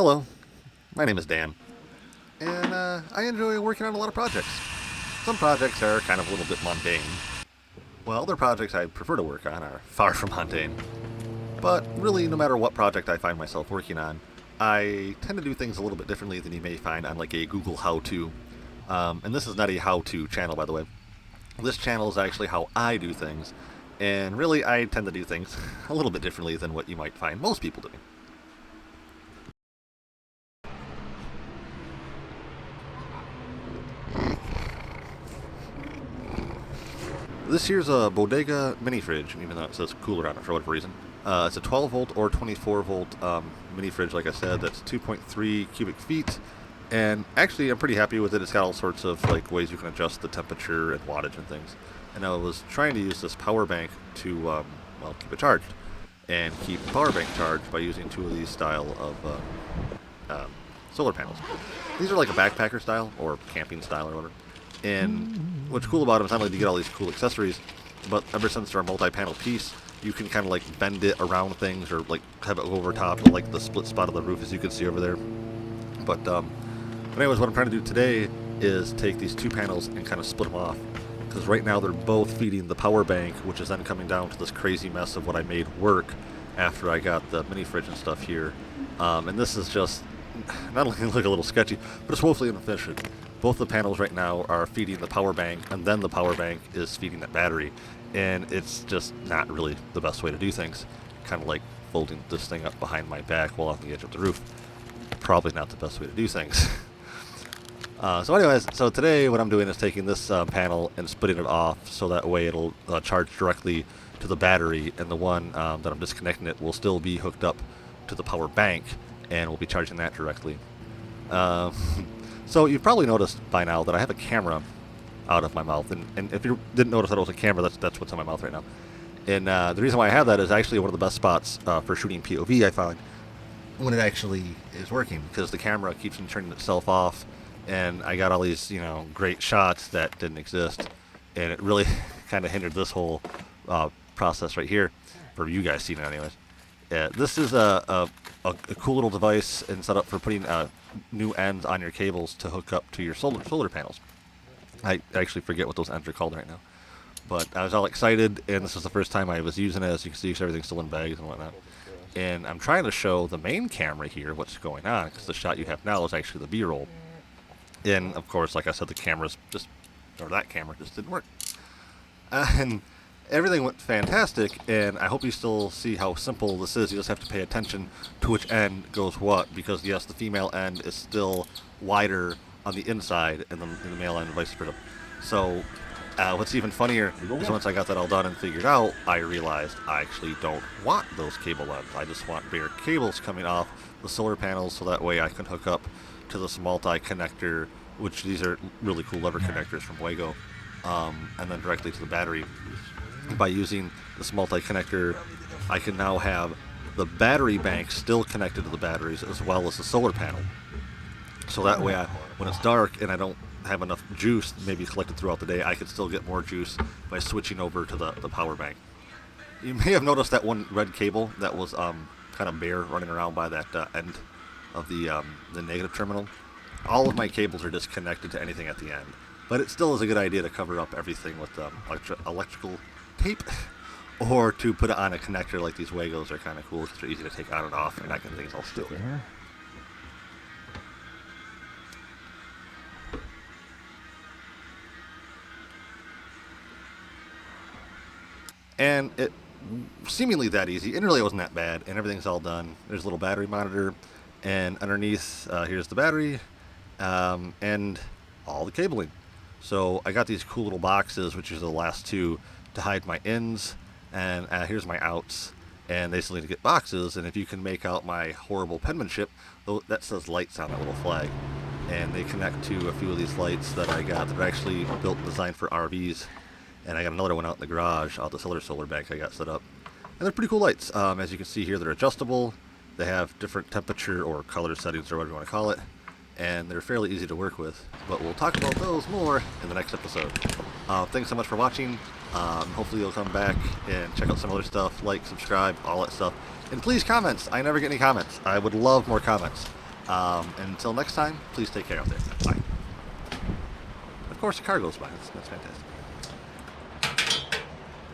Hello, my name is Dan, and I enjoy working on a lot of projects. Some projects are kind of a little bit mundane, while other projects I prefer to work on are far from mundane. But really, no matter what project I find myself working on, I tend to do things a little bit differently than you may find on like a Google how-to. And this is not a how-to channel, by the way. This channel is actually how I do things, and really I tend to do things a little bit differently than what you might find most people doing. This here's a Bodega mini fridge, even though it says cooler on it for whatever reason. It's a 12 volt or 24 volt mini fridge, like I said, that's 2.3 cubic feet. And actually, I'm pretty happy with it. It's got all sorts of like ways you can adjust the temperature and wattage and things. And I was trying to use this power bank to, keep it charged. And keep the power bank charged by using two of these style of solar panels. These are like a backpacker style or camping style or whatever. And what's cool about them is not only do you get all these cool accessories, but ever since they're a multi-panel piece, you can kind of like bend it around things or like have it go over top of like the split spot of the roof, as you can see over there. But anyways, what I'm trying to do today is take these two panels and kind of split them off, because right now they're both feeding the power bank, which is then coming down to this crazy mess of what I made work after I got the mini fridge and stuff here. And this is just not only look a little sketchy, but it's woefully inefficient. Both the panels right now are feeding the power bank, and then the power bank is feeding that battery, and it's just not really the best way to do things. Kind of like folding this thing up behind my back while on the edge of the roof. Probably not the best way to do things. So today what I'm doing is taking this panel and splitting it off so that way it'll charge directly to the battery, and the one that I'm disconnecting it will still be hooked up to the power bank, and we'll be charging that directly. So you've probably noticed by now that I have a camera out of my mouth, and if you didn't notice that it was a camera, that's what's in my mouth right now. And the reason why I have that is actually one of the best spots for shooting POV, I find, when it actually is working, because the camera keeps on turning itself off, and I got all these great shots that didn't exist, and it really kind of hindered this whole process right here, for you guys seeing it anyways. This is a cool little device and setup for putting new ends on your cables to hook up to your solar panels. I actually forget what those ends are called right now. But I was all excited, and this is the first time I was using it. As you can see, everything's still in bags and whatnot. And I'm trying to show the main camera here what's going on, because the shot you have now is actually the B-roll. And, of course, like I said, that camera just didn't work. And everything went fantastic, and I hope you still see how simple this is. You just have to pay attention to which end goes what, because yes, the female end is still wider on the inside, and the male end vice versa. So what's even funnier is once I got that all done and figured out, I realized I actually don't want those cable ends. I just want bare cables coming off the solar panels, so that way I can hook up to this multi-connector, which these are really cool lever connectors from Wago, and then directly to the battery. By using this multi-connector, I can now have the battery bank still connected to the batteries as well as the solar panel. So that way, when it's dark and I don't have enough juice maybe collected throughout the day, I can still get more juice by switching over to the power bank. You may have noticed that one red cable that was kind of bare running around by that end of the negative terminal. All of my cables are disconnected to anything at the end, but it still is a good idea to cover up everything with electrical tape, or to put it on a connector like these Wagos are kind of cool because they're easy to take on and off, and that kind of thing's all still. And it seemingly that easy, and really it wasn't that bad, and everything's all done. There's a little battery monitor, and underneath here's the battery, and all the cabling. So I got these cool little boxes, which are the last two, to hide my ins, and here's my outs, and they still need to get boxes. And if you can make out my horrible penmanship, that says lights on that little flag, and they connect to a few of these lights that I got that are actually built and designed for RVs. And I got another one out in the garage, out this other solar bank I got set up, and they're pretty cool lights. As you can see here, they're adjustable. They have different temperature or color settings, or whatever you want to call it, and they're fairly easy to work with. But we'll talk about those more in the next episode. Thanks so much for watching. Hopefully you'll come back and check out some other stuff, like, subscribe, all that stuff. And please comments. I never get any comments. I would love more comments. And until next time, please take care out there. Bye. Of course, the car goes by. That's fantastic.